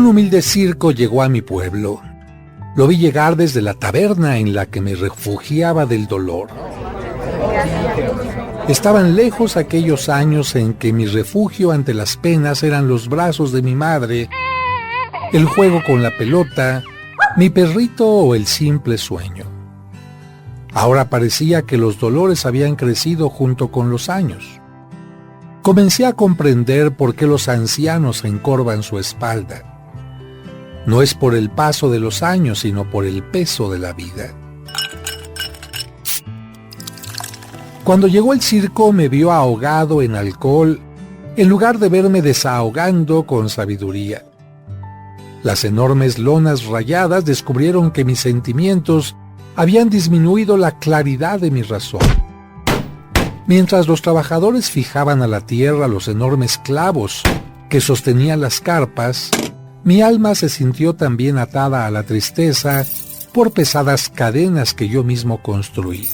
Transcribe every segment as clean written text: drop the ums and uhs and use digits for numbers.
Un humilde circo llegó a mi pueblo. Lo vi llegar desde la taberna en la que me refugiaba del dolor. Estaban lejos aquellos años en que mi refugio ante las penas eran los brazos de mi madre, el juego con la pelota, mi perrito o el simple sueño. Ahora parecía que los dolores habían crecido junto con los años. Comencé a comprender por qué los ancianos encorvan su espalda. No es por el paso de los años, sino por el peso de la vida. Cuando llegó el circo me vio ahogado en alcohol, en lugar de verme desahogando con sabiduría. Las enormes lonas rayadas descubrieron que mis sentimientos habían disminuido la claridad de mi razón. Mientras los trabajadores fijaban a la tierra los enormes clavos que sostenían las carpas, mi alma se sintió también atada a la tristeza por pesadas cadenas que yo mismo construí.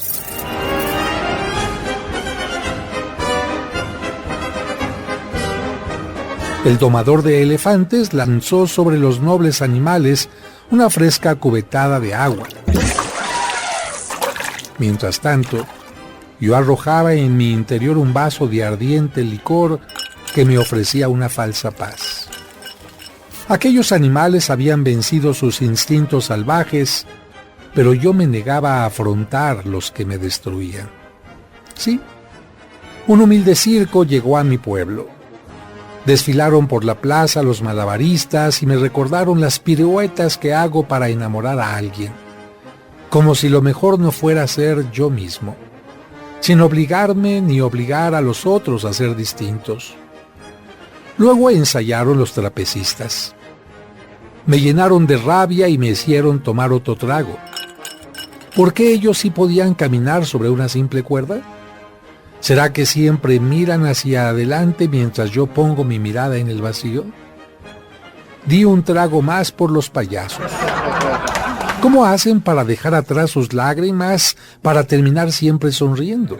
El domador de elefantes lanzó sobre los nobles animales una fresca cubetada de agua. Mientras tanto, yo arrojaba en mi interior un vaso de ardiente licor que me ofrecía una falsa paz. Aquellos animales habían vencido sus instintos salvajes, pero yo me negaba a afrontar los que me destruían. Sí, un humilde circo llegó a mi pueblo. Desfilaron por la plaza los malabaristas y me recordaron las piruetas que hago para enamorar a alguien, como si lo mejor no fuera ser yo mismo, sin obligarme ni obligar a los otros a ser distintos. Luego ensayaron los trapecistas. Me llenaron de rabia y me hicieron tomar otro trago. ¿Por qué ellos sí podían caminar sobre una simple cuerda? ¿Será que siempre miran hacia adelante mientras yo pongo mi mirada en el vacío? Di un trago más por los payasos. ¿Cómo hacen para dejar atrás sus lágrimas, para terminar siempre sonriendo?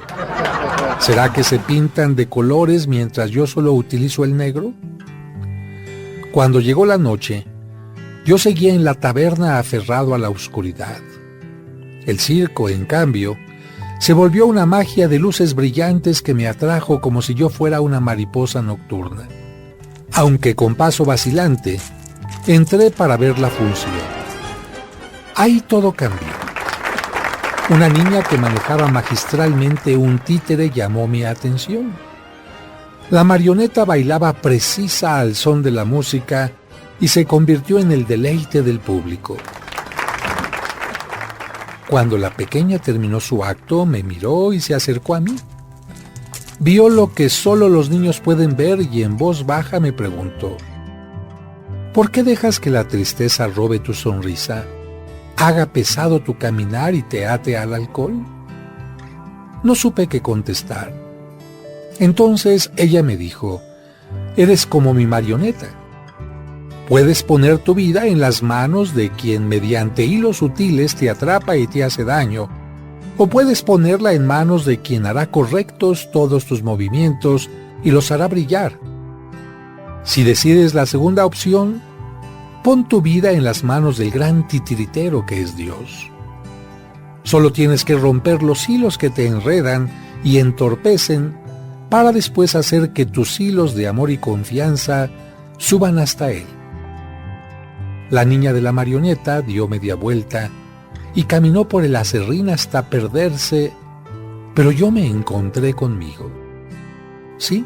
¿Será que se pintan de colores mientras yo solo utilizo el negro? Cuando llegó la noche, yo seguía en la taberna aferrado a la oscuridad. El circo, en cambio, se volvió una magia de luces brillantes que me atrajo como si yo fuera una mariposa nocturna. Aunque con paso vacilante, entré para ver la función. Ahí todo cambió. Una niña que manejaba magistralmente un títere llamó mi atención. La marioneta bailaba precisa al son de la música y se convirtió en el deleite del público. Cuando la pequeña terminó su acto, me miró y se acercó a mí. Vio lo que solo los niños pueden ver y en voz baja me preguntó: ¿por qué dejas que la tristeza robe tu sonrisa, haga pesado tu caminar y te ate al alcohol? No supe qué contestar. Entonces ella me dijo: eres como mi marioneta. Puedes poner tu vida en las manos de quien mediante hilos sutiles te atrapa y te hace daño, o puedes ponerla en manos de quien hará correctos todos tus movimientos y los hará brillar. Si decides la segunda opción, pon tu vida en las manos del gran titiritero que es Dios. Solo tienes que romper los hilos que te enredan y entorpecen para después hacer que tus hilos de amor y confianza suban hasta Él. La niña de la marioneta dio media vuelta y caminó por el aserrín hasta perderse, pero yo me encontré conmigo. Sí,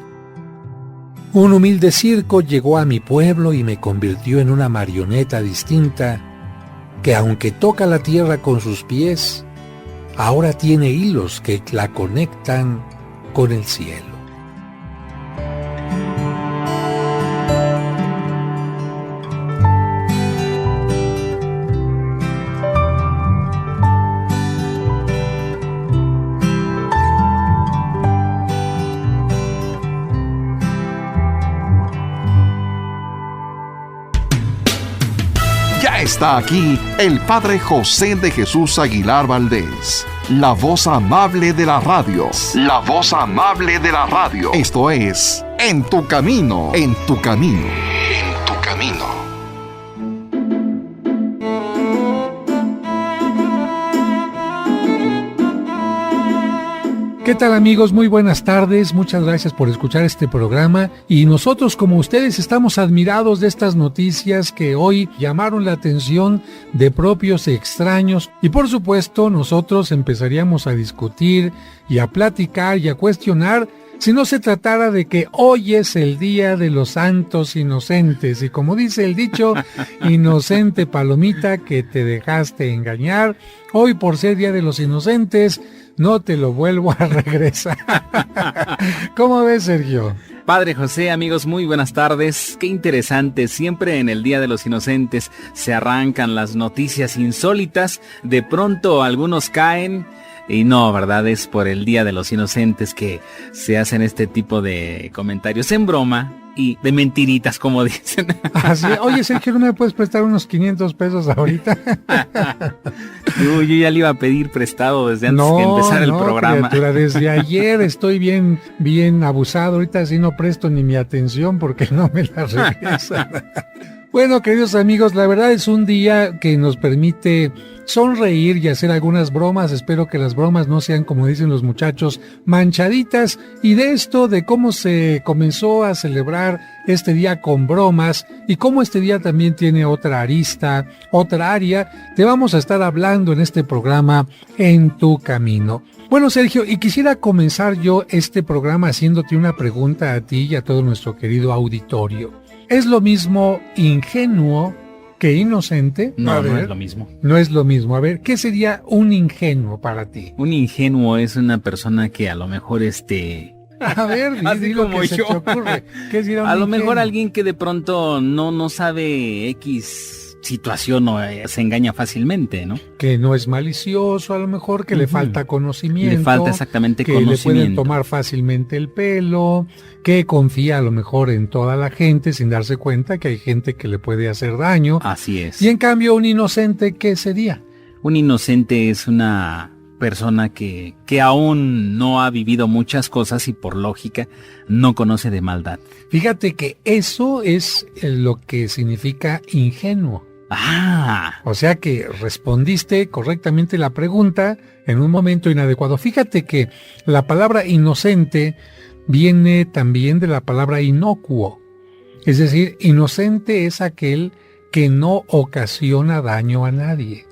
un humilde circo llegó a mi pueblo y me convirtió en una marioneta distinta que, aunque toca la tierra con sus pies, ahora tiene hilos que la conectan con el cielo. Está aquí el Padre José de Jesús Aguilar Valdés, la voz amable de la radio. La voz amable de la radio. Esto es En tu Camino. En tu Camino. En tu Camino. ¿Qué tal, amigos? Muy buenas tardes, muchas gracias por escuchar este programa y nosotros, como ustedes, estamos admirados de estas noticias que hoy llamaron la atención de propios y extraños, y por supuesto nosotros empezaríamos a discutir y a platicar y a cuestionar si no se tratara de que hoy es el Día de los Santos Inocentes, y como dice el dicho, inocente palomita que te dejaste engañar, hoy por ser Día de los Inocentes, no te lo vuelvo a regresar. ¿Cómo ves, Sergio? Padre José, amigos, muy buenas tardes. Qué interesante, siempre en el Día de los Inocentes se arrancan las noticias insólitas, de pronto algunos caen. Y no, ¿verdad? Es por el Día de los Inocentes que se hacen este tipo de comentarios en broma y de mentiritas, como dicen. Así, oye, Sergio, ¿no me puedes prestar unos 500 pesos ahorita? Yo ya le iba a pedir prestado desde antes que empezara el programa. Criatura, desde ayer estoy bien abusado. Ahorita sí no presto ni mi atención porque no me la regresan. Bueno, queridos amigos, la verdad es un día que nos permite sonreír y hacer algunas bromas. Espero que las bromas no sean, como dicen los muchachos, manchaditas. Y de esto, de cómo se comenzó a celebrar este día con bromas y cómo este día también tiene otra arista, otra área, te vamos a estar hablando en este programa En tu Camino. Bueno, Sergio, y quisiera comenzar yo este programa haciéndote una pregunta a ti y a todo nuestro querido auditorio. ¿Es lo mismo ingenuo que inocente? No, no es lo mismo. No es lo mismo. A ver, ¿qué sería un ingenuo para ti? Un ingenuo es una persona que a lo mejor A ver, así como se yo. te ocurre. ¿Qué sería un a lo ingenuo? mejor alguien que de pronto no sabe X situación o se engaña fácilmente, ¿no? Que no es malicioso, a lo mejor, que le falta conocimiento. Le falta exactamente que conocimiento. Le pueden tomar fácilmente el pelo, que confía a lo mejor en toda la gente sin darse cuenta que hay gente que le puede hacer daño. Así es. Y en cambio, un inocente, ¿qué sería? Un inocente es una persona que aún no ha vivido muchas cosas y por lógica no conoce de maldad. Fíjate que eso es lo que significa ingenuo. O sea que respondiste correctamente la pregunta en un momento inadecuado. Fíjate que la palabra inocente viene también de la palabra inocuo. Es decir, inocente es aquel que no ocasiona daño a nadie.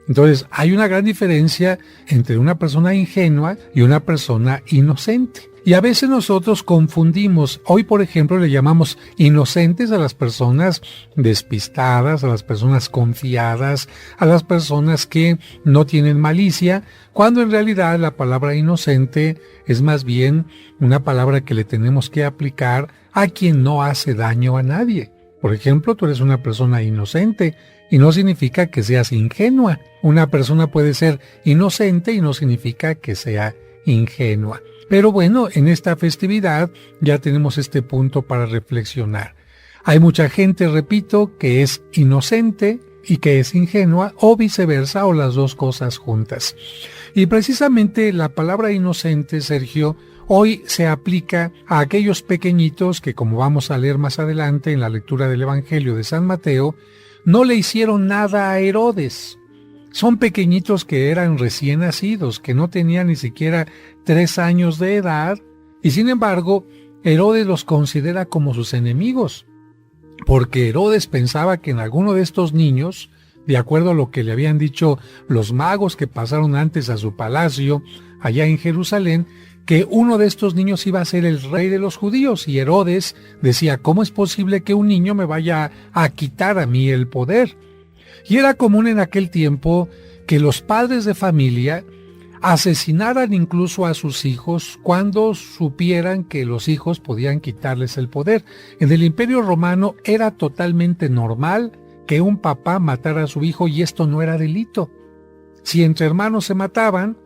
Entonces, hay una gran diferencia entre una persona ingenua y una persona inocente. Y a veces nosotros confundimos. Hoy, por ejemplo, le llamamos inocentes a las personas despistadas, a las personas confiadas, a las personas que no tienen malicia, cuando en realidad la palabra inocente es más bien una palabra que le tenemos que aplicar a quien no hace daño a nadie. Por ejemplo, tú eres una persona inocente y no significa que seas ingenua. Una persona puede ser inocente y no significa que sea ingenua. Pero bueno, en esta festividad ya tenemos este punto para reflexionar. Hay mucha gente, repito, que es inocente y que es ingenua, o viceversa, o las dos cosas juntas. Y precisamente la palabra inocente, Sergio, hoy se aplica a aquellos pequeñitos que, como vamos a leer más adelante en la lectura del Evangelio de San Mateo, no le hicieron nada a Herodes. Son pequeñitos que eran recién nacidos, que no tenían ni siquiera 3 años de edad, y sin embargo, Herodes los considera como sus enemigos, porque Herodes pensaba que en alguno de estos niños, de acuerdo a lo que le habían dicho los magos que pasaron antes a su palacio, allá en Jerusalén, que uno de estos niños iba a ser el rey de los judíos, y Herodes decía, ¿cómo es posible que un niño me vaya a quitar a mí el poder? Y era común en aquel tiempo que los padres de familia asesinaran incluso a sus hijos cuando supieran que los hijos podían quitarles el poder. En el Imperio Romano era totalmente normal que un papá matara a su hijo y esto no era delito. Si entre hermanos se mataban,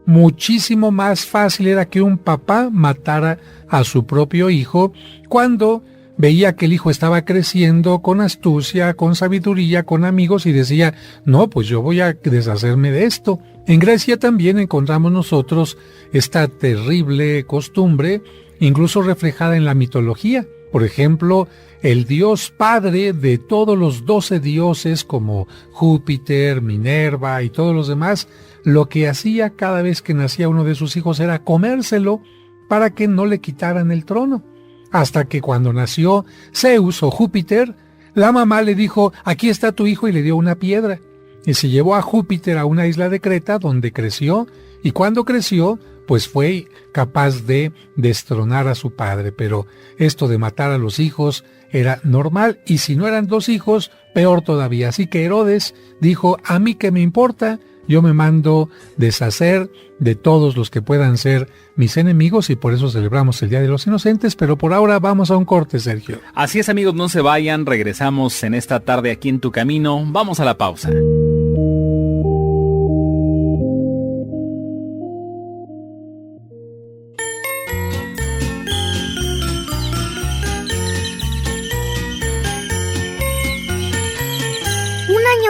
muchísimo más fácil era que un papá matara a su propio hijo cuando veía que el hijo estaba creciendo con astucia, con sabiduría, con amigos y decía, no, pues yo voy a deshacerme de esto. En Grecia también encontramos nosotros esta terrible costumbre, incluso reflejada en la mitología. Por ejemplo, el dios padre de todos los 12 dioses como Júpiter, Minerva y todos los demás, lo que hacía cada vez que nacía uno de sus hijos era comérselo para que no le quitaran el trono. Hasta que cuando nació Zeus o Júpiter, la mamá le dijo: aquí está tu hijo, y le dio una piedra. Y se llevó a Júpiter a una isla de Creta donde creció, y cuando creció, pues fue capaz de destronar a su padre. Pero esto de matar a los hijos era normal, y si no eran 2 hijos, peor todavía. Así que Herodes dijo: a mí qué me importa, yo me mando deshacer de todos los que puedan ser mis enemigos, y por eso celebramos el Día de los Inocentes. Pero por ahora vamos a un corte, Sergio. Así es, amigos, no se vayan, regresamos en esta tarde aquí en Tu Camino. Vamos a la pausa.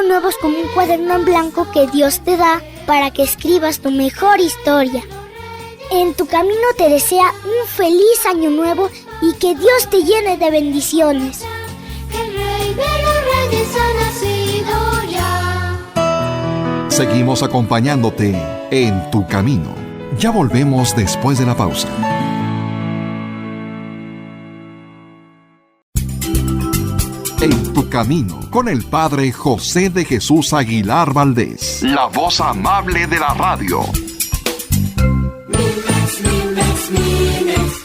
Nuevo es como un cuaderno en blanco que Dios te da para que escribas tu mejor historia. En Tu Camino te desea un feliz año nuevo y que Dios te llene de bendiciones. El Rey de los Reyes ha nacido ya. Seguimos acompañándote en Tu Camino. Ya volvemos después de la pausa. En Tu Camino, con el Padre José de Jesús Aguilar Valdés, la voz amable de la radio.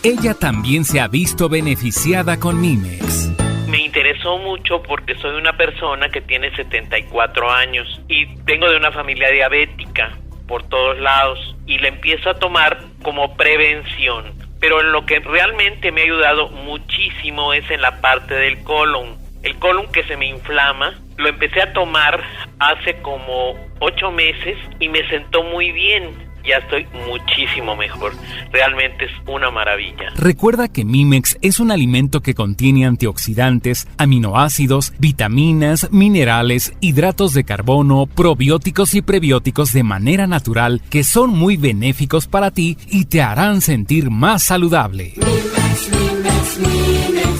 Ella también se ha visto beneficiada con Mimex. Me interesó mucho porque soy una persona que tiene 74 años y vengo de una familia diabética por todos lados, y la empiezo a tomar como prevención. Pero en lo que realmente me ha ayudado muchísimo es en la parte del colon. El colon que se me inflama, lo empecé a tomar hace como 8 meses y me sentó muy bien. Ya estoy muchísimo mejor. Realmente es una maravilla. Recuerda que Mimex es un alimento que contiene antioxidantes, aminoácidos, vitaminas, minerales, hidratos de carbono, probióticos y prebióticos de manera natural que son muy benéficos para ti y te harán sentir más saludable.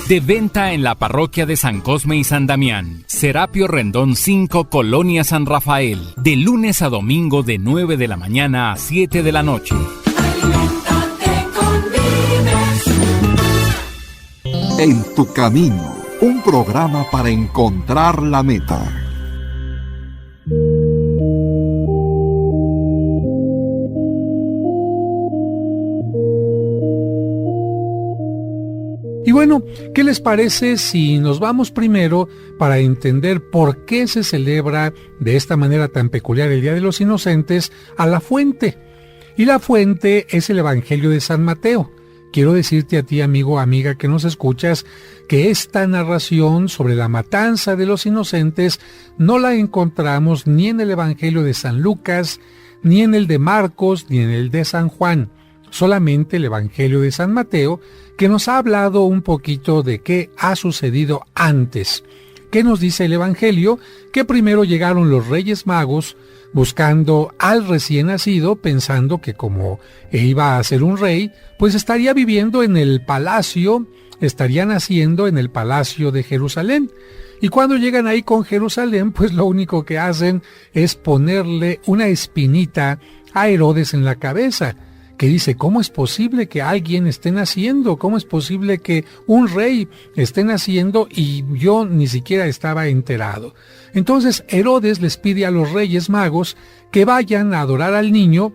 De venta en la parroquia de San Cosme y San Damián. Serapio Rendón 5, Colonia San Rafael. De lunes a domingo de 9 de la mañana a 7 de la noche. En Tu Camino, un programa para encontrar la meta. Y bueno, ¿qué les parece si nos vamos primero para entender por qué se celebra de esta manera tan peculiar el Día de los Inocentes a la fuente? Y la fuente es el Evangelio de San Mateo. Quiero decirte a ti, amigo o amiga que nos escuchas, que esta narración sobre la matanza de los inocentes no la encontramos ni en el Evangelio de San Lucas, ni en el de Marcos, ni en el de San Juan. Solamente el Evangelio de San Mateo, que nos ha hablado un poquito de qué ha sucedido antes. ¿Qué nos dice el Evangelio? Que primero llegaron los Reyes Magos buscando al recién nacido, pensando que como iba a ser un rey, pues estaría viviendo en el palacio, estaría naciendo en el palacio de Jerusalén. Y cuando llegan ahí con Jerusalén, pues lo único que hacen es ponerle una espinita a Herodes en la cabeza, que dice: ¿cómo es posible que alguien esté naciendo? ¿Cómo es posible que un rey esté naciendo y yo ni siquiera estaba enterado? Entonces Herodes les pide a los Reyes Magos que vayan a adorar al niño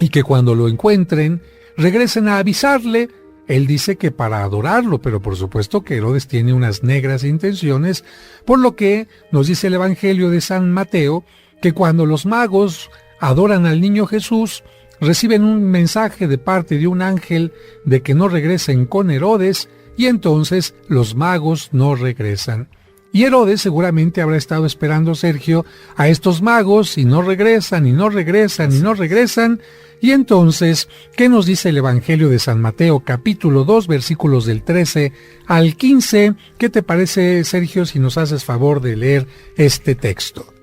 y que cuando lo encuentren regresen a avisarle. Él dice que para adorarlo, pero por supuesto que Herodes tiene unas negras intenciones, por lo que nos dice el Evangelio de San Mateo que cuando los magos adoran al niño Jesús, reciben un mensaje de parte de un ángel de que no regresen con Herodes, y entonces los magos no regresan. Y Herodes seguramente habrá estado esperando, Sergio, a estos magos, y no regresan, y no regresan, y no regresan. Y entonces, ¿qué nos dice el Evangelio de San Mateo, capítulo 2, versículos del 13 al 15? ¿Qué te parece, Sergio, si nos haces favor de leer este texto?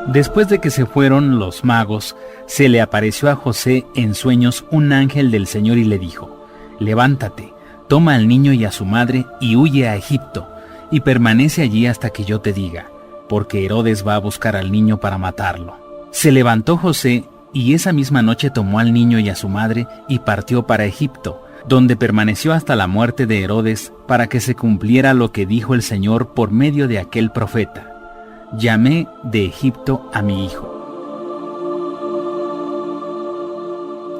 Después de que se fueron los magos, se le apareció a José en sueños un ángel del Señor y le dijo: «Levántate, toma al niño y a su madre y huye a Egipto, y permanece allí hasta que yo te diga». porque Herodes va a buscar al niño para matarlo. Se levantó José y esa misma noche tomó al niño y a su madre y partió para Egipto, donde permaneció hasta la muerte de Herodes, para que se cumpliera lo que dijo el Señor por medio de aquel profeta: llamé de Egipto a mi hijo.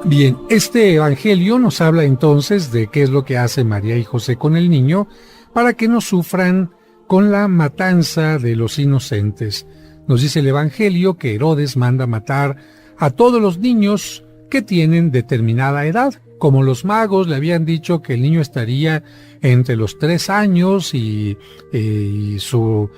Bien, este evangelio nos habla entonces de qué es lo que hace María y José con el niño para que no sufran con la matanza de los inocentes. Nos dice el evangelio que Herodes manda matar a todos los niños que tienen determinada edad. Como los magos le habían dicho que el niño estaría entre los 3 años y su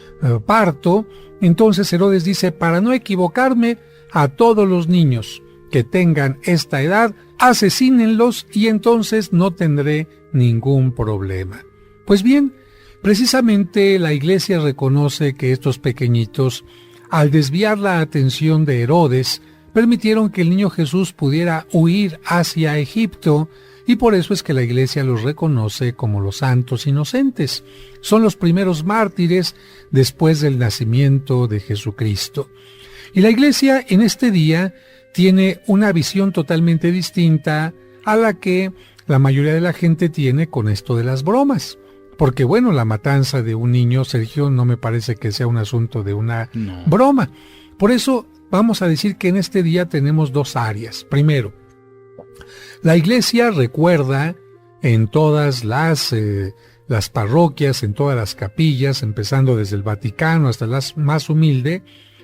parto, entonces Herodes dice, para no equivocarme, a todos los niños que tengan esta edad, asesínenlos y entonces no tendré ningún problema. Pues bien, precisamente la Iglesia reconoce que estos pequeñitos, al desviar la atención de Herodes, permitieron que el niño Jesús pudiera huir hacia Egipto, y por eso es que la Iglesia los reconoce como los santos inocentes. Son los primeros mártires después del nacimiento de Jesucristo. Y la Iglesia en este día tiene una visión totalmente distinta a la que la mayoría de la gente tiene con esto de las bromas. Porque bueno, la matanza de un niño, Sergio, no me parece que sea un asunto de una broma. Por eso vamos a decir que en este día tenemos 2 áreas. Primero, la Iglesia recuerda en todas las parroquias, en todas las capillas, empezando desde el Vaticano hasta la más humilde,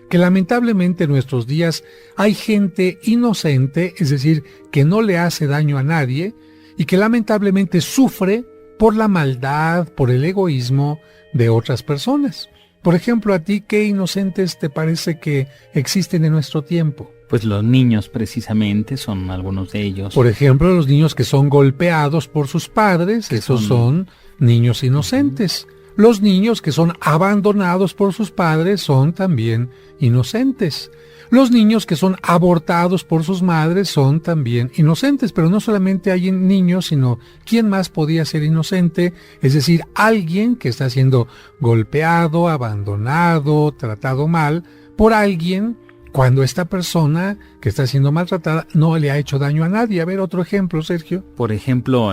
que lamentablemente en nuestros días hay gente inocente, es decir, que no le hace daño a nadie y que lamentablemente sufre por la maldad, por el egoísmo de otras personas. Por ejemplo, a ti, ¿qué inocentes te parece que existen en nuestro tiempo? Pues los niños precisamente son algunos de ellos. Por ejemplo, los niños que son golpeados por sus padres, esos son niños inocentes. Los niños que son abandonados por sus padres son también inocentes. Los niños que son abortados por sus madres son también inocentes, pero no solamente hay niños, sino ¿quién más podía ser inocente? Es decir, alguien que está siendo golpeado, abandonado, tratado mal por alguien, cuando esta persona que está siendo maltratada no le ha hecho daño a nadie. A ver, otro ejemplo, Sergio. Por ejemplo,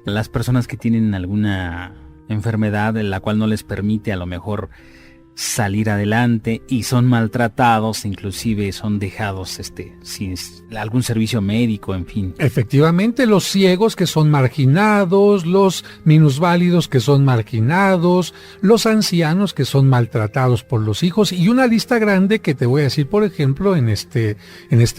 las personas que tienen alguna enfermedad en la cual no les permite a lo mejor salir adelante y son maltratados, inclusive son dejados sin algún servicio médico, en fin. Efectivamente, los ciegos que son marginados, los minusválidos que son marginados, los ancianos que son maltratados por los hijos, y una lista grande que te voy a decir, por ejemplo, en este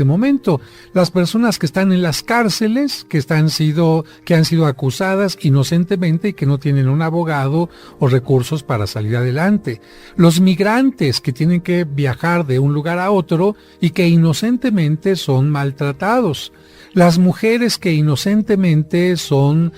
momento. Las personas que están en las cárceles, que han sido acusadas inocentemente y que no tienen un abogado o recursos para salir adelante. Los migrantes que tienen que viajar de un lugar a otro y que inocentemente son maltratados. Las mujeres que inocentemente son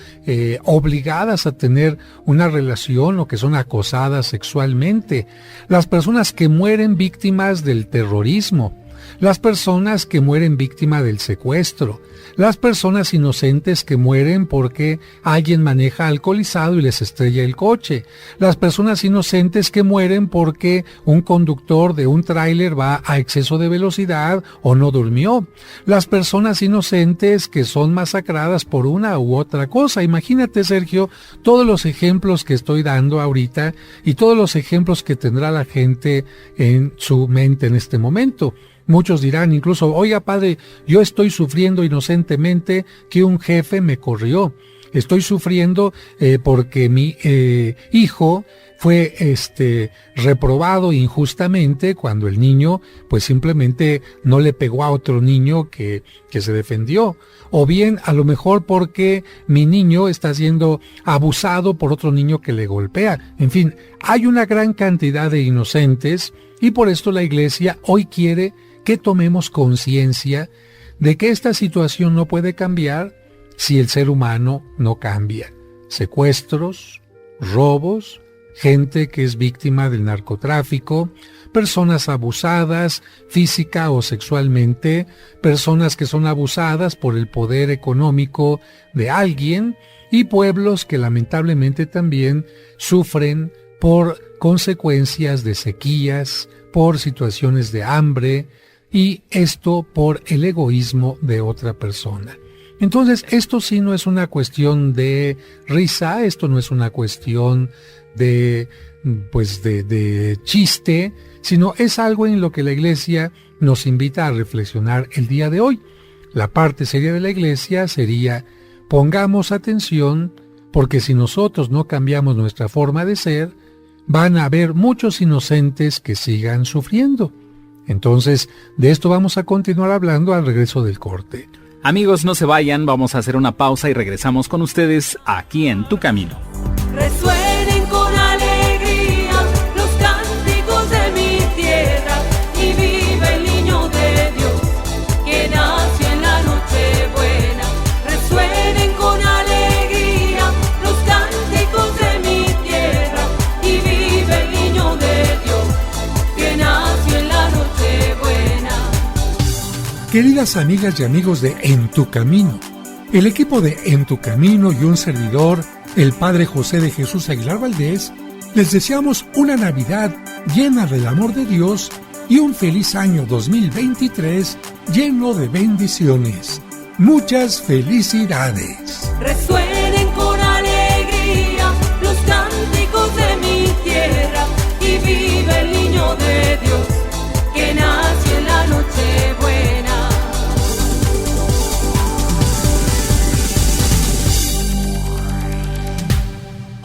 obligadas a tener una relación o que son acosadas sexualmente. Las personas que mueren víctimas del terrorismo. Las personas que mueren víctima del secuestro, las personas inocentes que mueren porque alguien maneja alcoholizado y les estrella el coche, las personas inocentes que mueren porque un conductor de un tráiler va a exceso de velocidad o no durmió, las personas inocentes que son masacradas por una u otra cosa. Imagínate, Sergio, todos los ejemplos que estoy dando ahorita y todos los ejemplos que tendrá la gente en su mente en este momento. Muchos dirán incluso, oiga padre, yo estoy sufriendo inocentemente que un jefe me corrió. Estoy sufriendo porque mi hijo fue reprobado injustamente cuando el niño pues simplemente no le pegó a otro niño que se defendió. O bien a lo mejor porque mi niño está siendo abusado por otro niño que le golpea. En fin, hay una gran cantidad de inocentes y por esto la Iglesia hoy quiere que tomemos conciencia de que esta situación no puede cambiar si el ser humano no cambia. Secuestros, robos, gente que es víctima del narcotráfico, personas abusadas física o sexualmente, personas que son abusadas por el poder económico de alguien y pueblos que lamentablemente también sufren por consecuencias de sequías, por situaciones de hambre, y esto por el egoísmo de otra persona. Entonces, esto sí no es una cuestión de risa, esto no es una cuestión de chiste, sino es algo en lo que la Iglesia nos invita a reflexionar el día de hoy. La parte seria de la Iglesia sería: pongamos atención, porque si nosotros no cambiamos nuestra forma de ser, van a haber muchos inocentes que sigan sufriendo. Entonces, de esto vamos a continuar hablando al regreso del corte. Amigos, no se vayan, vamos a hacer una pausa y regresamos con ustedes aquí en Tu Camino. Resuenen con alegría los cánticos de mi tierra y vive el niño de Dios que nació en la noche buena. Resuenen con alegría los cánticos de mi tierra y vive el niño de Dios que nació en la noche buena. Queridas amigas y amigos de En Tu Camino, el equipo de En Tu Camino y un servidor, el Padre José de Jesús Aguilar Valdés, les deseamos una Navidad llena del amor de Dios y un feliz año 2023 lleno de bendiciones. Muchas felicidades. Resuenen con alegría los cánticos de mi tierra y vive el niño de Dios que nació en la noche buena.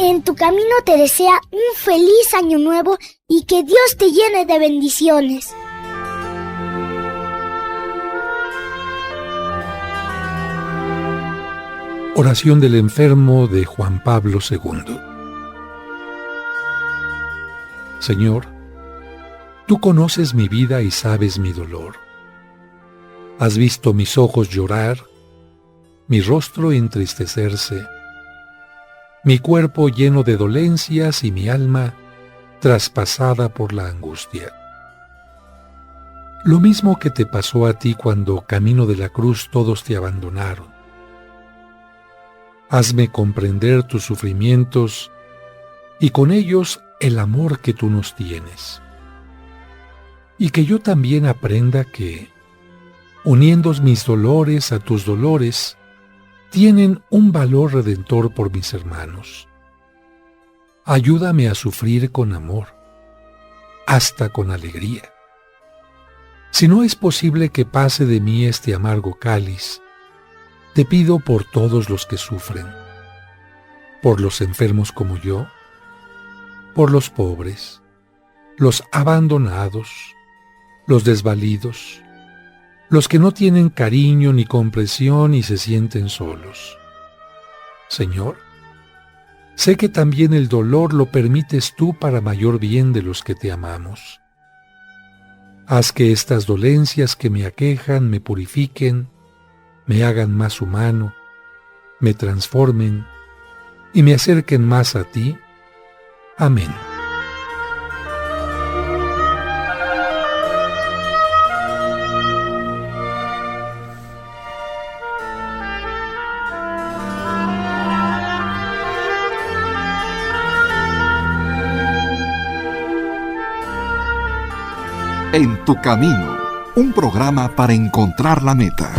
En Tu Camino te desea un feliz año nuevo y que Dios te llene de bendiciones. Oración del enfermo de Juan Pablo II. Señor, tú conoces mi vida y sabes mi dolor. Has visto mis ojos llorar, mi rostro entristecerse, mi cuerpo lleno de dolencias y mi alma traspasada por la angustia. Lo mismo que te pasó a ti cuando camino de la cruz todos te abandonaron. Hazme comprender tus sufrimientos y con ellos el amor que tú nos tienes. Y que yo también aprenda que, uniendo mis dolores a tus dolores, tienen un valor redentor por mis hermanos. Ayúdame a sufrir con amor, hasta con alegría. Si no es posible que pase de mí este amargo cáliz, te pido por todos los que sufren, por los enfermos como yo, por los pobres, los abandonados, los desvalidos, los que no tienen cariño ni comprensión y se sienten solos. Señor, sé que también el dolor lo permites tú para mayor bien de los que te amamos. Haz que estas dolencias que me aquejan me purifiquen, me hagan más humano, me transformen y me acerquen más a ti. Amén. En Tu Camino, un programa para encontrar la meta.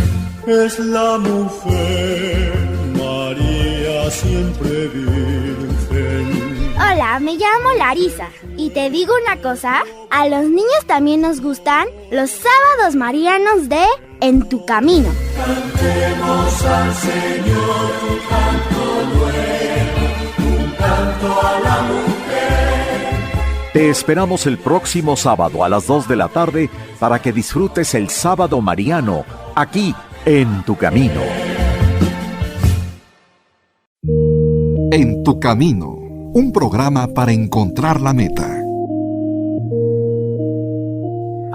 Es la mujer, María siempre virgen. Hola, me llamo Larisa y te digo una cosa, a los niños también nos gustan los sábados marianos de En Tu Camino. Cantemos al Señor un canto nuevo, un canto a la mujer. Te esperamos el próximo sábado a las 2 de la tarde para que disfrutes el sábado mariano aquí en Tu Camino. En Tu Camino, un programa para encontrar la meta.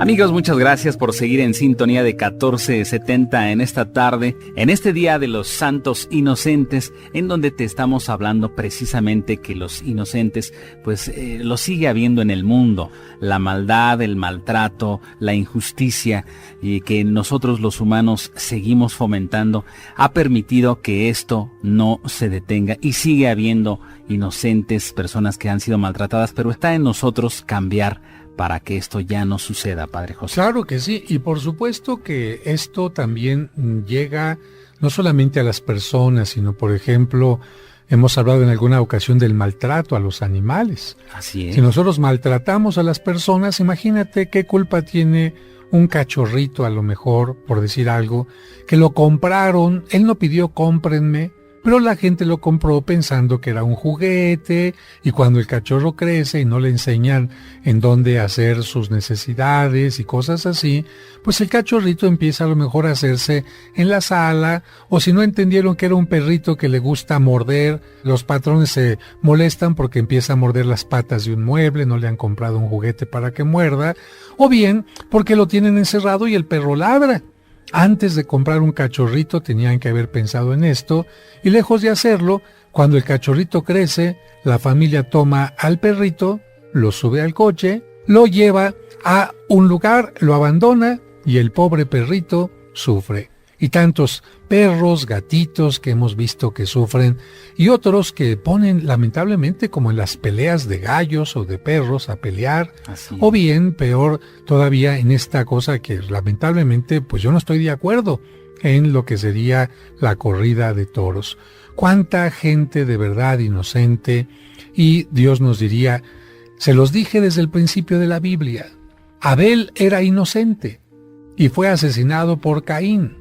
Amigos, muchas gracias por seguir en sintonía de 1470 en esta tarde, en este Día de los Santos Inocentes, en donde te estamos hablando precisamente que los inocentes, pues lo sigue habiendo en el mundo. La maldad, el maltrato, la injusticia y que nosotros los humanos seguimos fomentando ha permitido que esto no se detenga y sigue habiendo inocentes, personas que han sido maltratadas, pero está en nosotros cambiar para que esto ya no suceda, Padre José. Claro que sí, y por supuesto que esto también llega no solamente a las personas, sino, por ejemplo, hemos hablado en alguna ocasión del maltrato a los animales. Así es. Si nosotros maltratamos a las personas, imagínate qué culpa tiene un cachorrito, a lo mejor, por decir algo, que lo compraron, él no pidió cómprenme, pero la gente lo compró pensando que era un juguete, y cuando el cachorro crece y no le enseñan en dónde hacer sus necesidades y cosas así, pues el cachorrito empieza a lo mejor a hacerse en la sala, o si no entendieron que era un perrito que le gusta morder, los patrones se molestan porque empieza a morder las patas de un mueble, no le han comprado un juguete para que muerda, o bien porque lo tienen encerrado y el perro ladra. Antes de comprar un cachorrito tenían que haber pensado en esto, y lejos de hacerlo, cuando el cachorrito crece, la familia toma al perrito, lo sube al coche, lo lleva a un lugar, lo abandona y el pobre perrito sufre. Y tantos perros, gatitos que hemos visto que sufren, y otros que ponen lamentablemente como en las peleas de gallos o de perros a pelear, o bien peor todavía en esta cosa que lamentablemente pues yo no estoy de acuerdo en lo que sería la corrida de toros. Cuánta gente de verdad inocente, y Dios nos diría, se los dije desde el principio de la Biblia, Abel era inocente y fue asesinado por Caín.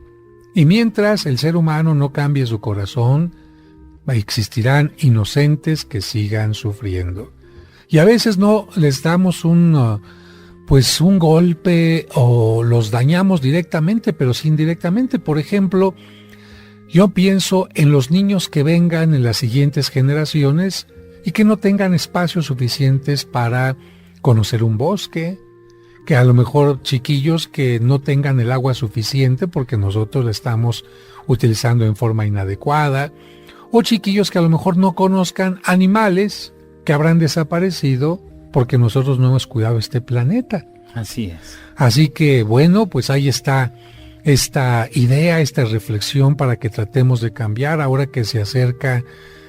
Y mientras el ser humano no cambie su corazón, existirán inocentes que sigan sufriendo. Y a veces no les damos un golpe o los dañamos directamente, pero sí indirectamente. Por ejemplo, yo pienso en los niños que vengan en las siguientes generaciones y que no tengan espacios suficientes para conocer un bosque, que a lo mejor chiquillos que no tengan el agua suficiente porque nosotros la estamos utilizando en forma inadecuada, o chiquillos que a lo mejor no conozcan animales que habrán desaparecido porque nosotros no hemos cuidado este planeta. Así es. Así que bueno, pues ahí está esta idea, esta reflexión para que tratemos de cambiar ahora que se acerca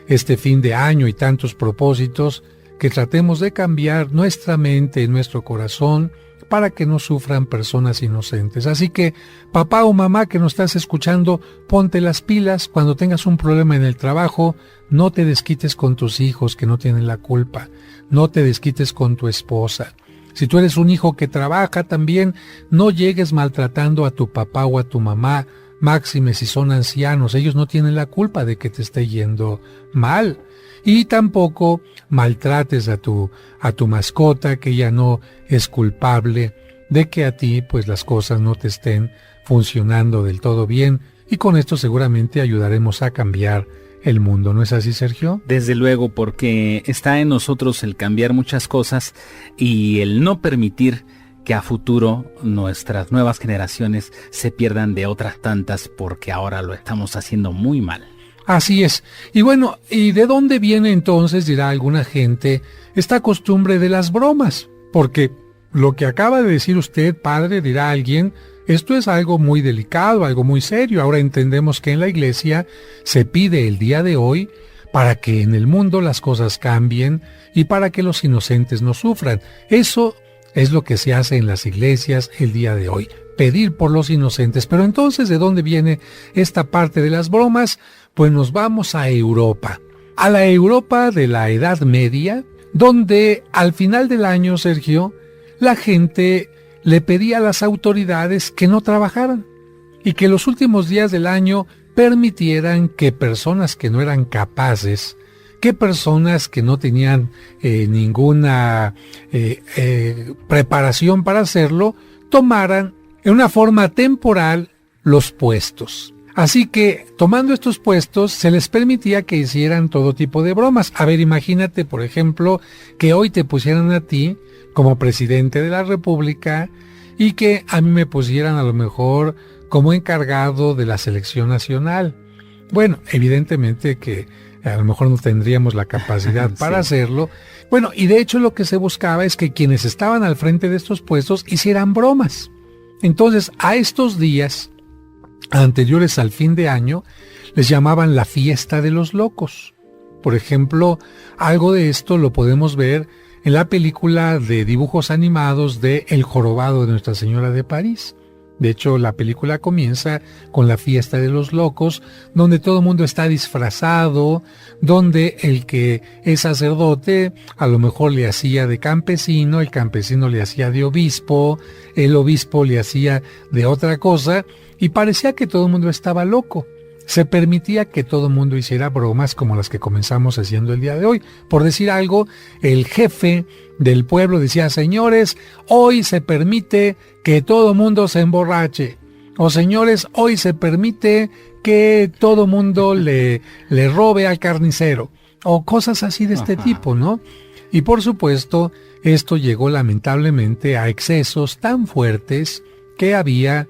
este fin de año y tantos propósitos, que tratemos de cambiar nuestra mente y nuestro corazón para que no sufran personas inocentes. Así que, papá o mamá que nos estás escuchando, ponte las pilas. Cuando tengas un problema en el trabajo, no te desquites con tus hijos que no tienen la culpa. No te desquites con tu esposa. Si tú eres un hijo que trabaja también, no llegues maltratando a tu papá o a tu mamá, máxime si son ancianos. Ellos no tienen la culpa de que te esté yendo mal. Y tampoco maltrates a tu mascota, que ella no es culpable de que a ti pues las cosas no te estén funcionando del todo bien, y con esto seguramente ayudaremos a cambiar el mundo. ¿No es así, Sergio? Desde luego, porque está en nosotros el cambiar muchas cosas y el no permitir que a futuro nuestras nuevas generaciones se pierdan de otras tantas, porque ahora lo estamos haciendo muy mal. Así es. Y bueno, ¿y de dónde viene entonces, dirá alguna gente, esta costumbre de las bromas? Porque lo que acaba de decir usted, padre, dirá alguien, esto es algo muy delicado, algo muy serio. Ahora entendemos que en la iglesia se pide el día de hoy para que en el mundo las cosas cambien y para que los inocentes no sufran. Eso es lo que se hace en las iglesias el día de hoy, pedir por los inocentes. Pero entonces, ¿de dónde viene esta parte de las bromas? Pues nos vamos a Europa, a la Europa de la Edad Media, donde al final del año, Sergio, la gente le pedía a las autoridades que no trabajaran y que los últimos días del año permitieran que personas que no eran capaces, que personas que no tenían ninguna preparación para hacerlo, tomaran en una forma temporal los puestos. Así que, tomando estos puestos, se les permitía que hicieran todo tipo de bromas. A ver, imagínate, por ejemplo, que hoy te pusieran a ti como presidente de la República y que a mí me pusieran a lo mejor como encargado de la selección nacional. Bueno, evidentemente que a lo mejor no tendríamos la capacidad para hacerlo. Bueno, y de hecho lo que se buscaba es que quienes estaban al frente de estos puestos hicieran bromas. Entonces, a estos días anteriores al fin de año, les llamaban la fiesta de los locos. Por ejemplo, algo de esto lo podemos ver en la película de dibujos animados de El jorobado de Nuestra Señora de París. De hecho, la película comienza con la fiesta de los locos, donde todo el mundo está disfrazado, donde el que es sacerdote a lo mejor le hacía de campesino, el campesino le hacía de obispo, el obispo le hacía de otra cosa, y parecía que todo el mundo estaba loco. Se permitía que todo el mundo hiciera bromas como las que comenzamos haciendo el día de hoy. Por decir algo, el jefe del pueblo decía: señores, hoy se permite que todo el mundo se emborrache. O señores, hoy se permite que todo el mundo le robe al carnicero. O cosas así de este tipo, ¿no? Y por supuesto, esto llegó lamentablemente a excesos tan fuertes que había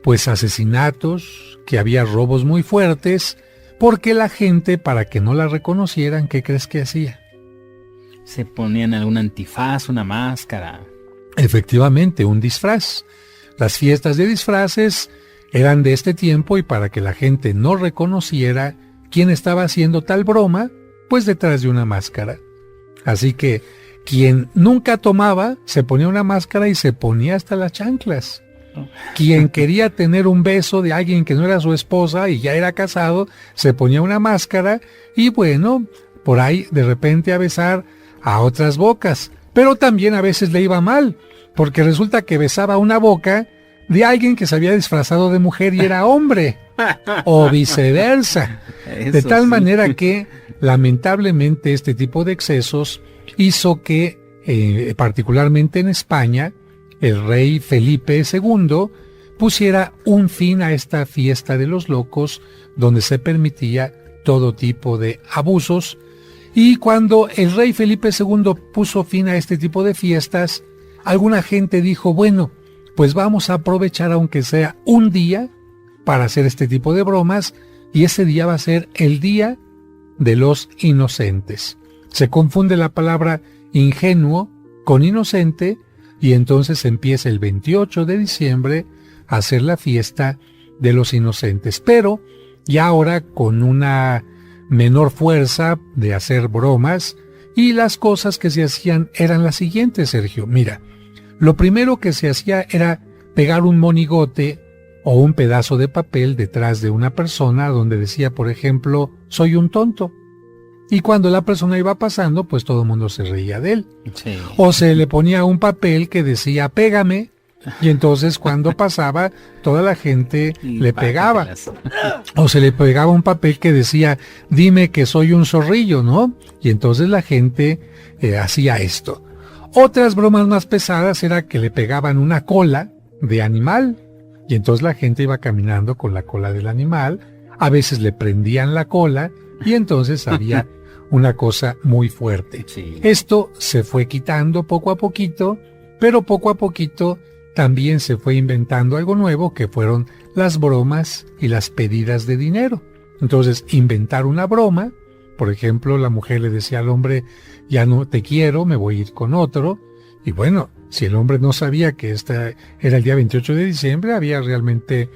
pues asesinatos, que había robos muy fuertes, porque la gente, para que no la reconocieran, ¿qué crees que hacía? Se ponían algún antifaz, una máscara. Efectivamente, un disfraz. Las fiestas de disfraces eran de este tiempo, y para que la gente no reconociera quién estaba haciendo tal broma, pues detrás de una máscara. Así que quien nunca tomaba se ponía una máscara y se ponía hasta las chanclas. Quien quería tener un beso de alguien que no era su esposa y ya era casado, se ponía una máscara y bueno, por ahí de repente a besar a otras bocas. Pero también a veces le iba mal, porque resulta que besaba una boca de alguien que se había disfrazado de mujer y era hombre, o viceversa. De tal manera que lamentablemente este tipo de excesos hizo que, particularmente en España, el rey Felipe II pusiera un fin a esta fiesta de los locos, donde se permitía todo tipo de abusos. Y cuando el rey Felipe II puso fin a este tipo de fiestas, alguna gente dijo: bueno, pues vamos a aprovechar aunque sea un día para hacer este tipo de bromas, y ese día va a ser el Día de los Inocentes. Se confunde la palabra ingenuo con inocente, y entonces empieza el 28 de diciembre a hacer la fiesta de los inocentes. Pero ya ahora con una menor fuerza de hacer bromas, y las cosas que se hacían eran las siguientes, Sergio. Mira, lo primero que se hacía era pegar un monigote o un pedazo de papel detrás de una persona donde decía, por ejemplo, soy un tonto. Y cuando la persona iba pasando, pues todo el mundo se reía de él. Sí. O se le ponía un papel que decía, pégame, y entonces cuando pasaba, toda la gente le pegaba. O se le pegaba un papel que decía, dime que soy un zorrillo, ¿no? Y entonces la gente hacía esto. Otras bromas más pesadas era que le pegaban una cola de animal, y entonces la gente iba caminando con la cola del animal. A veces le prendían la cola, y entonces había una cosa muy fuerte. Sí. Esto se fue quitando poco a poquito, pero poco a poquito también se fue inventando algo nuevo, que fueron las bromas y las pedidas de dinero. Entonces, inventar una broma, por ejemplo, la mujer le decía al hombre, ya no te quiero, me voy a ir con otro. Y bueno, si el hombre no sabía que este era el día 28 de diciembre, había realmente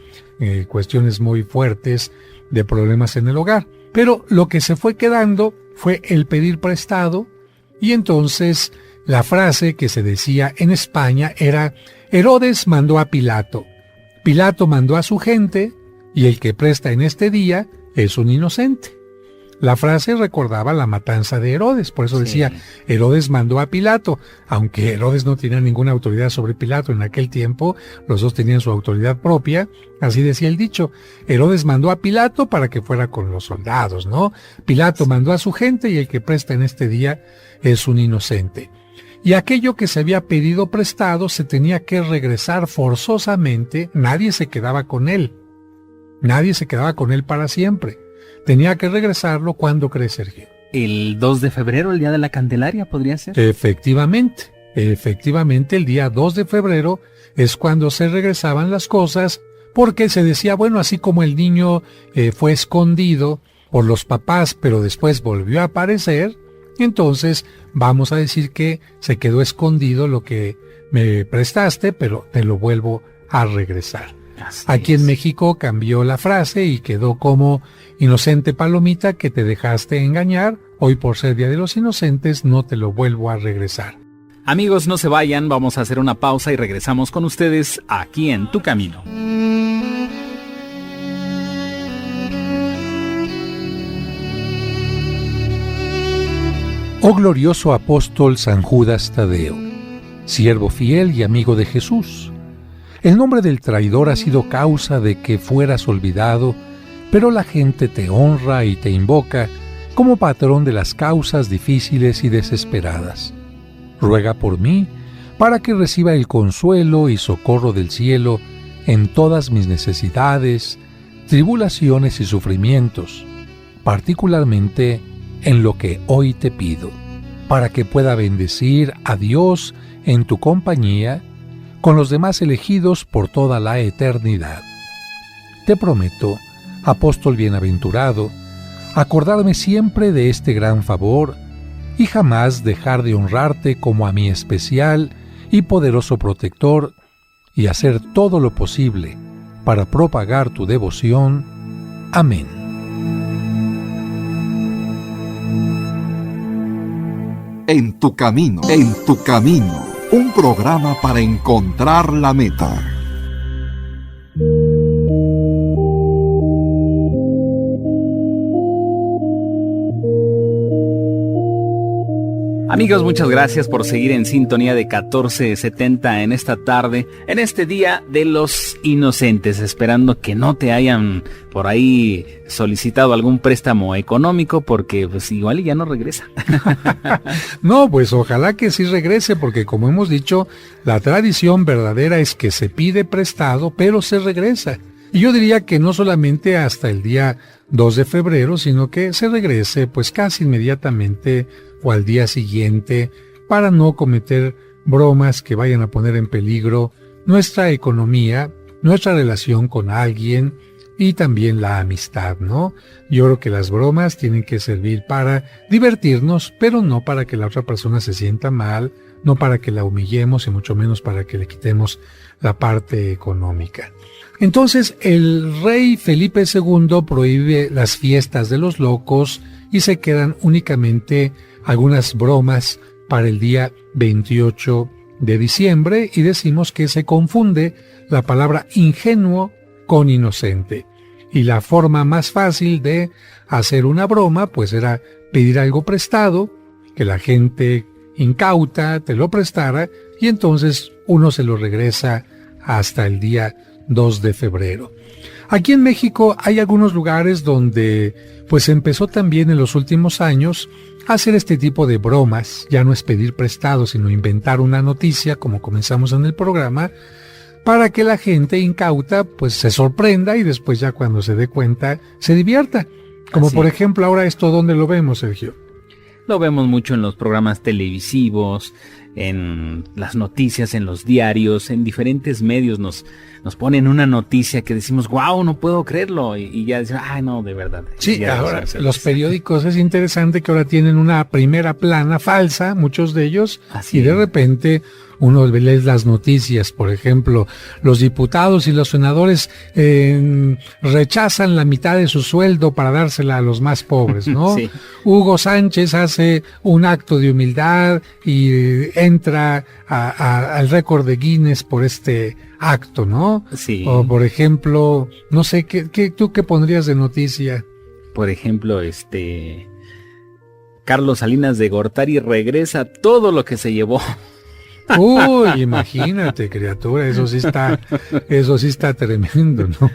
cuestiones muy fuertes de problemas en el hogar. Pero lo que se fue quedando fue el pedir prestado, y entonces la frase que se decía en España era, Herodes mandó a Pilato, Pilato mandó a su gente, y el que presta en este día es un inocente. La frase recordaba la matanza de Herodes, por eso decía, Herodes mandó a Pilato, aunque Herodes no tenía ninguna autoridad sobre Pilato en aquel tiempo, los dos tenían su autoridad propia, así decía el dicho, Herodes mandó a Pilato para que fuera con los soldados, ¿no? Pilato mandó a su gente y el que presta en este día es un inocente. Y aquello que se había pedido prestado se tenía que regresar forzosamente, nadie se quedaba con él para siempre. Tenía que regresarlo. ¿Cuándo crees, Sergio? ¿El 2 de febrero, el día de la Candelaria, podría ser? Efectivamente. Efectivamente, el día 2 de febrero es cuando se regresaban las cosas, porque se decía, bueno, así como el niño fue escondido por los papás, pero después volvió a aparecer, entonces vamos a decir que se quedó escondido lo que me prestaste, pero te lo vuelvo a regresar. Aquí en México cambió la frase y quedó como inocente palomita que te dejaste engañar, hoy por ser Día de los Inocentes no te lo vuelvo a regresar. Amigos, no se vayan, vamos a hacer una pausa y regresamos con ustedes aquí en Tu Camino. Oh glorioso apóstol San Judas Tadeo, siervo fiel y amigo de Jesús, el nombre del traidor ha sido causa de que fueras olvidado, pero la gente te honra y te invoca como patrón de las causas difíciles y desesperadas. Ruega por mí para que reciba el consuelo y socorro del cielo en todas mis necesidades, tribulaciones y sufrimientos, particularmente en lo que hoy te pido, para que pueda bendecir a Dios en tu compañía con los demás elegidos por toda la eternidad. Te prometo, apóstol bienaventurado, acordarme siempre de este gran favor y jamás dejar de honrarte como a mi especial y poderoso protector y hacer todo lo posible para propagar tu devoción. Amén. En tu camino, un programa para encontrar la meta. Amigos, muchas gracias por seguir en sintonía de 1470 en esta tarde, en este Día de los Inocentes, esperando que no te hayan por ahí solicitado algún préstamo económico, porque pues igual ya no regresa. No, pues ojalá que sí regrese, porque como hemos dicho, la tradición verdadera es que se pide prestado, pero se regresa. Y yo diría que no solamente hasta el día 2 de febrero, sino que se regrese pues casi inmediatamente o al día siguiente, para no cometer bromas que vayan a poner en peligro nuestra economía, nuestra relación con alguien y también la amistad, ¿no? Yo creo que las bromas tienen que servir para divertirnos, pero no para que la otra persona se sienta mal, no para que la humillemos y mucho menos para que le quitemos la parte económica. Entonces, el rey Felipe II prohíbe las fiestas de los locos y se quedan únicamente algunas bromas para el día 28 de diciembre y decimos que se confunde la palabra ingenuo con inocente. Y la forma más fácil de hacer una broma pues era pedir algo prestado, que la gente incauta te lo prestara y entonces uno se lo regresa hasta el día 2 de febrero. Aquí en México hay algunos lugares donde pues empezó también en los últimos años a hacer este tipo de bromas. Ya no es pedir prestado, sino inventar una noticia, como comenzamos en el programa, para que la gente incauta pues se sorprenda y después ya cuando se dé cuenta se divierta. Como por ejemplo ahora esto, ¿dónde lo vemos, Sergio? Lo vemos mucho en los programas televisivos, en las noticias, en los diarios, en diferentes medios nos ponen una noticia que decimos, wow, no puedo creerlo, y ya decimos, ay, no, de verdad. Sí, ahora los periódicos es interesante que ahora tienen una primera plana falsa, muchos de ellos, y de repente uno lee las noticias, por ejemplo, los diputados y los senadores rechazan la mitad de su sueldo para dársela a los más pobres, ¿no? Sí. Hugo Sánchez hace un acto de humildad y entra al récord de Guinness por este acto, ¿no? Sí. O por ejemplo, no sé, ¿tú qué pondrías de noticia? Por ejemplo, Carlos Salinas de Gortari regresa todo lo que se llevó. Uy, imagínate, criatura, eso sí está tremendo, ¿no?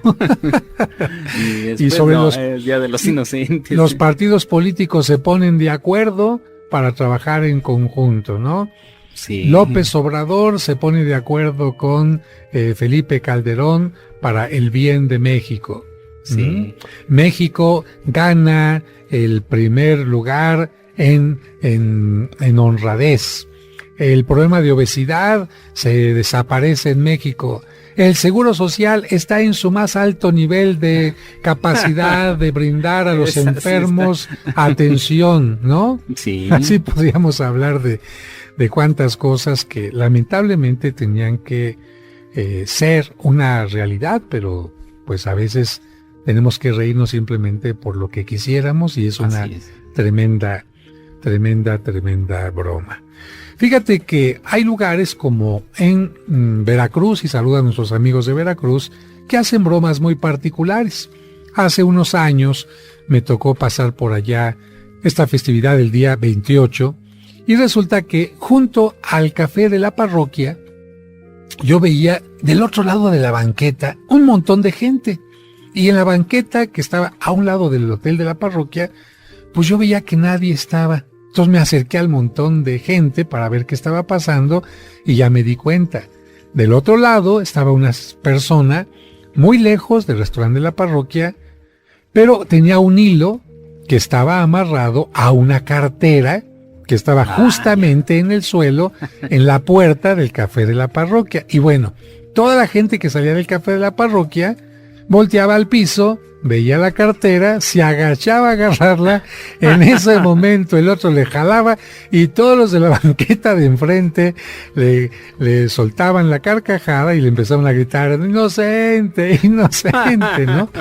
Y sobre el Día de los Inocentes. Los partidos políticos se ponen de acuerdo para trabajar en conjunto, ¿no? Sí. López Obrador se pone de acuerdo con Felipe Calderón para el bien de México. Sí. México gana el primer lugar en honradez. El problema de obesidad se desaparece en México. El Seguro Social está en su más alto nivel de capacidad de brindar a los enfermos atención, ¿no? Sí. Así podríamos hablar de cuántas cosas que lamentablemente tenían que ser una realidad, pero pues a veces tenemos que reírnos simplemente por lo que quisiéramos y es una tremenda broma. Fíjate que hay lugares como en Veracruz, y saluda a nuestros amigos de Veracruz, que hacen bromas muy particulares. Hace unos años me tocó pasar por allá esta festividad del día 28 y resulta que junto al café de la parroquia yo veía del otro lado de la banqueta un montón de gente. Y en la banqueta que estaba a un lado del hotel de la parroquia, pues yo veía que nadie estaba. Entonces me acerqué al montón de gente para ver qué estaba pasando y ya me di cuenta. Del otro lado estaba una persona muy lejos del restaurante de la parroquia, pero tenía un hilo que estaba amarrado a una cartera que estaba justamente en el suelo, en la puerta del café de la parroquia. Y bueno, toda la gente que salía del café de la parroquia volteaba al piso, veía la cartera, se agachaba a agarrarla, en ese momento el otro le jalaba y todos los de la banqueta de enfrente le soltaban la carcajada y le empezaban a gritar, inocente, inocente, ¿no?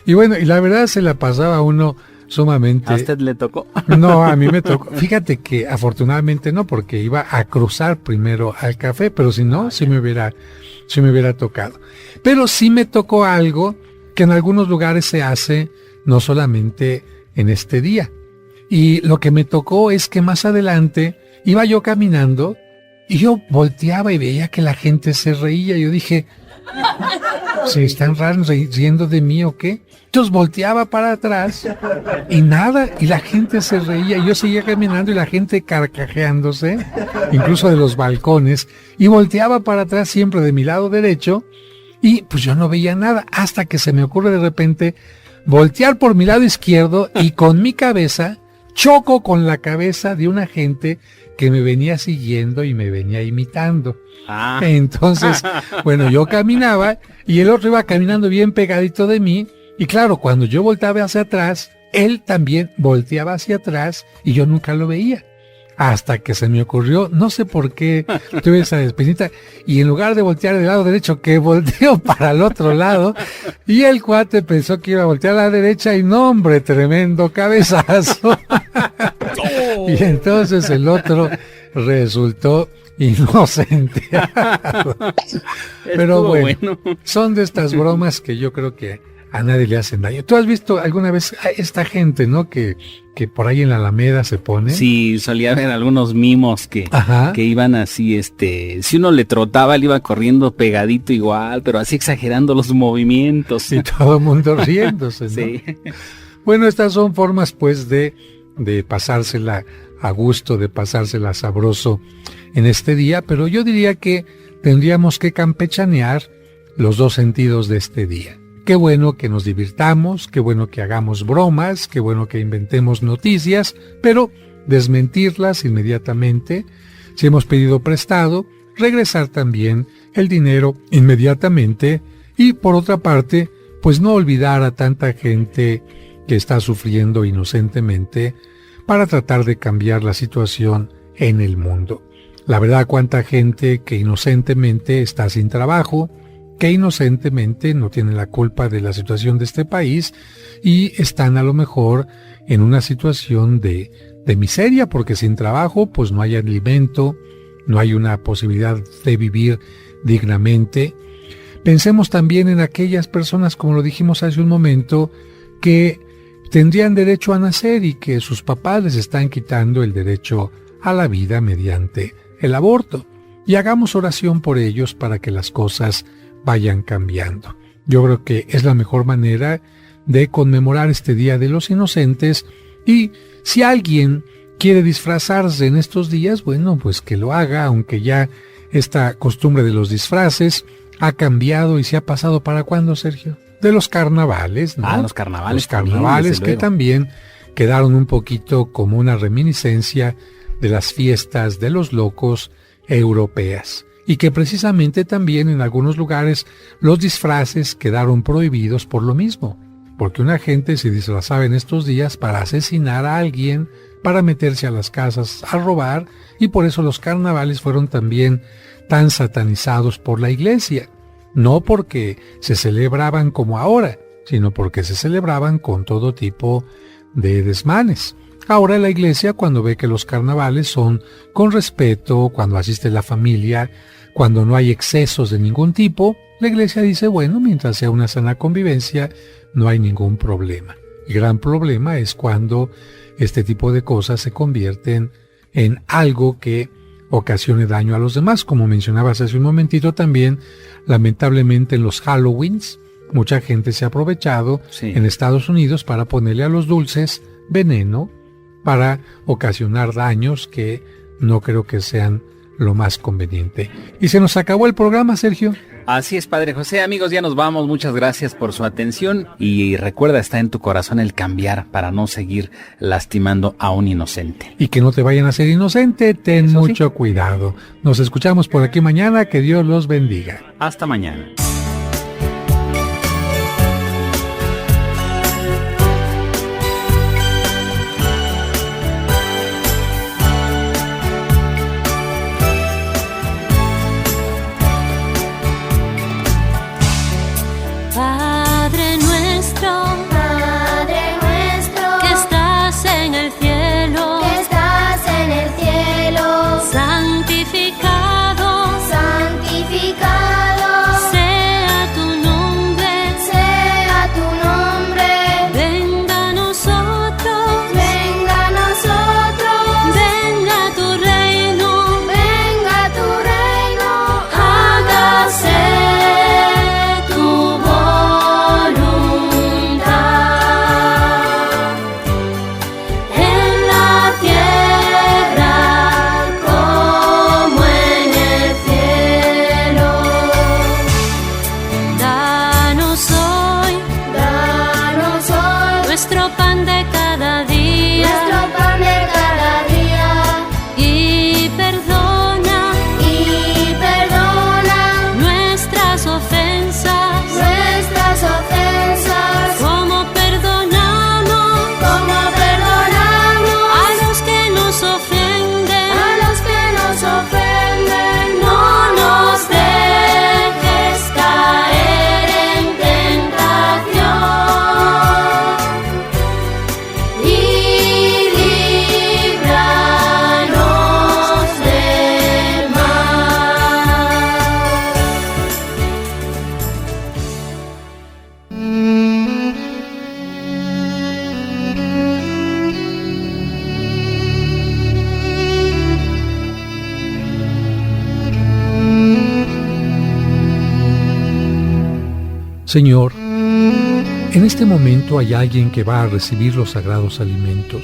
Y bueno, y la verdad se la pasaba uno sumamente... ¿A usted le tocó? No, a mí me tocó. Fíjate que afortunadamente no, porque iba a cruzar primero al café, pero si no, sí me hubiera tocado. Pero sí me tocó algo que en algunos lugares se hace no solamente en este día. Y lo que me tocó es que más adelante iba yo caminando y yo volteaba y veía que la gente se reía. Yo dije, ¿se están riendo de mí o qué? Entonces volteaba para atrás y nada, y la gente se reía. Yo seguía caminando y la gente carcajeándose, incluso de los balcones, y volteaba para atrás siempre de mi lado derecho. Y pues yo no veía nada hasta que se me ocurre de repente voltear por mi lado izquierdo y con mi cabeza choco con la cabeza de una gente que me venía siguiendo y me venía imitando. Entonces, bueno, yo caminaba y el otro iba caminando bien pegadito de mí y claro, cuando yo volteaba hacia atrás, él también volteaba hacia atrás y yo nunca lo veía. Hasta que se me ocurrió, no sé por qué tuve esa espinita, y en lugar de voltear del lado derecho, que volteo para el otro lado, y el cuate pensó que iba a voltear a la derecha, y no, hombre, tremendo cabezazo. Y entonces el otro resultó inocente. Pero bueno, son de estas bromas que yo creo que a nadie le hacen daño. ¿Tú has visto alguna vez a esta gente, no? Que por ahí en la Alameda se pone. Sí, solía ver algunos mimos que iban así, si uno le trotaba, él iba corriendo pegadito igual, pero así exagerando los movimientos. Y todo el mundo riéndose, ¿no? Sí. Bueno, estas son formas, pues, de pasársela a gusto, de pasársela sabroso en este día, pero yo diría que tendríamos que campechanear los dos sentidos de este día. Qué bueno que nos divirtamos, qué bueno que hagamos bromas, qué bueno que inventemos noticias, pero desmentirlas inmediatamente. Si hemos pedido prestado, regresar también el dinero inmediatamente y por otra parte, pues no olvidar a tanta gente que está sufriendo inocentemente para tratar de cambiar la situación en el mundo. La verdad, cuánta gente que inocentemente está sin trabajo, que inocentemente no tienen la culpa de la situación de este país y están a lo mejor en una situación de miseria, porque sin trabajo pues no hay alimento, no hay una posibilidad de vivir dignamente. Pensemos también en aquellas personas, como lo dijimos hace un momento, que tendrían derecho a nacer y que sus papás les están quitando el derecho a la vida mediante el aborto. Y hagamos oración por ellos para que las cosas vayan cambiando. Yo creo que es la mejor manera de conmemorar este Día de los Inocentes, y si alguien quiere disfrazarse en estos días, bueno, pues que lo haga, aunque ya esta costumbre de los disfraces ha cambiado y se ha pasado. ¿Para cuándo, Sergio? De los carnavales, ¿no? Los carnavales. Los carnavales que también quedaron un poquito como una reminiscencia de las fiestas de los locos europeas, y que precisamente también en algunos lugares los disfraces quedaron prohibidos por lo mismo, porque una gente se disfrazaba en estos días para asesinar a alguien, para meterse a las casas a robar, y por eso los carnavales fueron también tan satanizados por la iglesia, no porque se celebraban como ahora, sino porque se celebraban con todo tipo de desmanes. Ahora la iglesia, cuando ve que los carnavales son con respeto, cuando asiste la familia, cuando no hay excesos de ningún tipo, la iglesia dice, bueno, mientras sea una sana convivencia, no hay ningún problema. El gran problema es cuando este tipo de cosas se convierten en algo que ocasione daño a los demás. Como mencionabas hace un momentito también, lamentablemente en los Halloweens, mucha gente se ha aprovechado en Estados Unidos para ponerle a los dulces veneno para ocasionar daños que no creo que sean lo más conveniente. Y se nos acabó el programa, Sergio. Así es, Padre José. Amigos, ya nos vamos. Muchas gracias por su atención. Y recuerda, está en tu corazón el cambiar para no seguir lastimando a un inocente. Y que no te vayan a hacer inocente, ten mucho cuidado. Nos escuchamos por aquí mañana. Que Dios los bendiga. Hasta mañana. Señor, en este momento hay alguien que va a recibir los sagrados alimentos.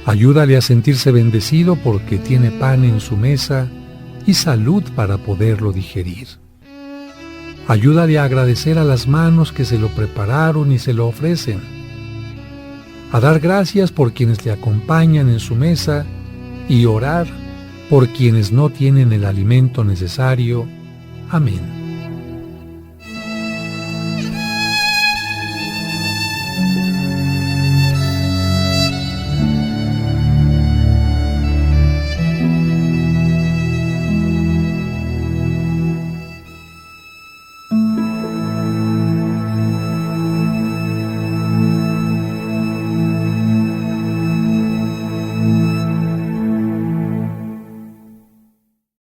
Ayúdale a sentirse bendecido porque tiene pan en su mesa y salud para poderlo digerir. Ayúdale a agradecer a las manos que se lo prepararon y se lo ofrecen. A dar gracias por quienes le acompañan en su mesa y orar por quienes no tienen el alimento necesario. Amén.